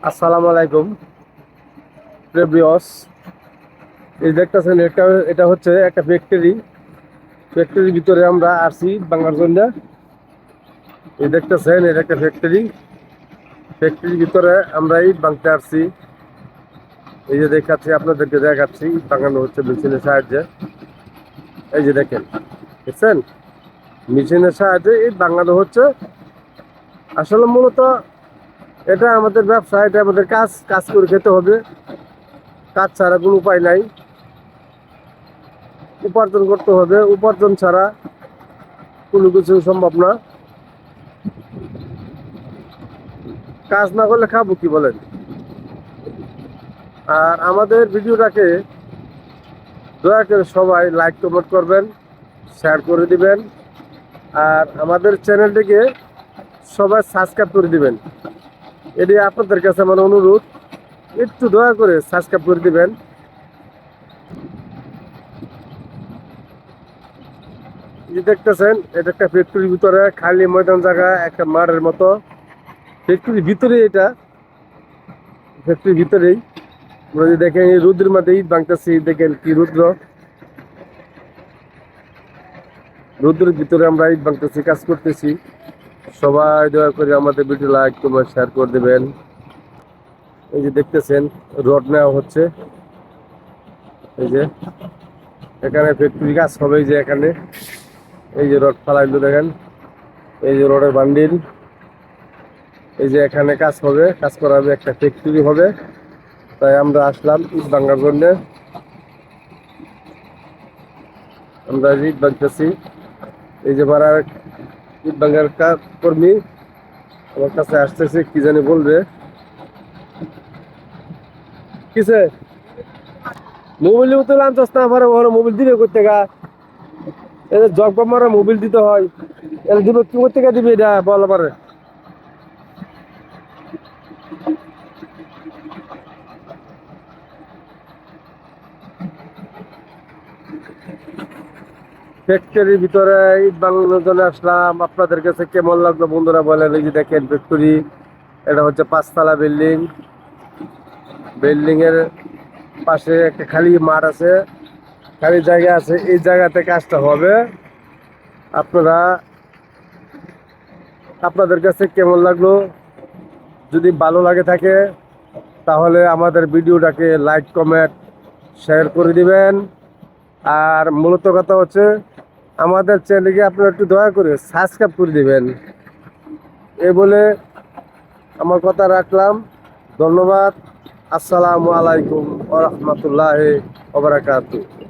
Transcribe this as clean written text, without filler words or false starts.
আসসালামু আলাইকুম প্রিভিয়াস। এই দেখতেছেন এটা হচ্ছে একটা ফ্যাক্টরির ভিতরে আমরা আসছি বাংলার জন্য। এই দেখতেছেন এটা একটা ফ্যাক্টরির ভিতরে আমরা ইট ভাঙতে আসছি। এই যে দেখাচ্ছি, আপনাদেরকে দেখাচ্ছি ইট ভাঙানো হচ্ছে মেশিনের সাহায্যে। এই যে দেখেন, দেখছেন মেশিনের সাহায্যে ইট ভাঙানো হচ্ছে। আসলে মূলত এটা আমাদের ব্যবসা, এটা আমাদের কাজ কাজ করে খেতে হবে। কাজ ছাড়া কোনো উপায় নাই, উপার্জন করতে হবে। উপার্জন ছাড়া কোনো কিছু সম্ভব না। কাজ না করলে খাবো কি বলেন? আর আমাদের ভিডিওটাকে দয়া করে সবাই লাইক কমেন্ট করবেন, শেয়ার করে দিবেন। আর আমাদের চ্যানেলটিকে সবাই সাবস্ক্রাইব করে দিবেন। এটি আপনাদের কাছে আমার অনুরোধ, একটু দয়া করে সাবস্ক্রাইব করে দিবেন। যে দেখতেছেন এটা একটা ফ্যাক্টরির ভিতরে খালি ময়দান জায়গা, একটা মাঠের মতো। ফ্যাক্টরির ভিতরে, এটা ফ্যাক্টরির ভিতরেই যদি দেখেন এই রুদ্রের মধ্যে ইট ভাঙতেছি, দেখেন কি রুদ্রের ভিতরে আমরা ইট ভাঙতেছি, কাজ করতেছি। সবাই দয়া করে আমাদের ভিডিও লাইক কমেন্ট শেয়ার করে দেবেন। এই যে দেখতেছেন রড নেওয়া হচ্ছে। এই যে এখানে ফ্যাক্টরি কাজ হবে, এই যে এখানে এই যে রড ফালাইলো দেখেন, এই যে রডের বান্ডিল। এই যে এখানে কাজ হবে, কাজ করা হবে, একটা ফ্যাক্টরি হবে। তাই আমরা আসলাম ইট ভাঙার জন্য। আমরা ইট ভাঙতেছি। এই যে মারা ইট ভাঙার কর্মী আমার কাছে আসতেছে, কি জানি বলবে। কিসে মোবাইল তো আনছস না, আমার মোবাইল দিবে করতে গা? এটা জগ মারা মোবাইল দিতে হয়, এটা দিবে কি করতে গা? দিবে এটা বল আমার। ফ্যাক্টরির ভিতরে ইট বাংলার জন্য আসলাম। আপনাদের কাছে কেমন লাগলো বন্ধুরা বলেন। এই যে দেখেন ফ্যাক্টরি, এটা হচ্ছে 5 তলা বিল্ডিং। বিল্ডিং এর পাশে একটা খালি মাঠ আছে, খালি জায়গা আছে। এই জায়গাতে কাজটা হবে। আপনারা, আপনাদের কাছে কেমন লাগলো? যদি ভালো লাগে থাকে তাহলে আমাদের ভিডিওটাকে লাইক কমেন্ট শেয়ার করে দিবেন। আর মূলত কথা হচ্ছে আমাদের চ্যানেলকে আপনারা একটু দয়া করে সাবস্ক্রাইব করে দিবেন। এই বলে আমার কথা রাখলাম। ধন্যবাদ। আসসালামু আলাইকুম ওয়া রাহমাতুল্লাহি ওয়া বারাকাতুহু।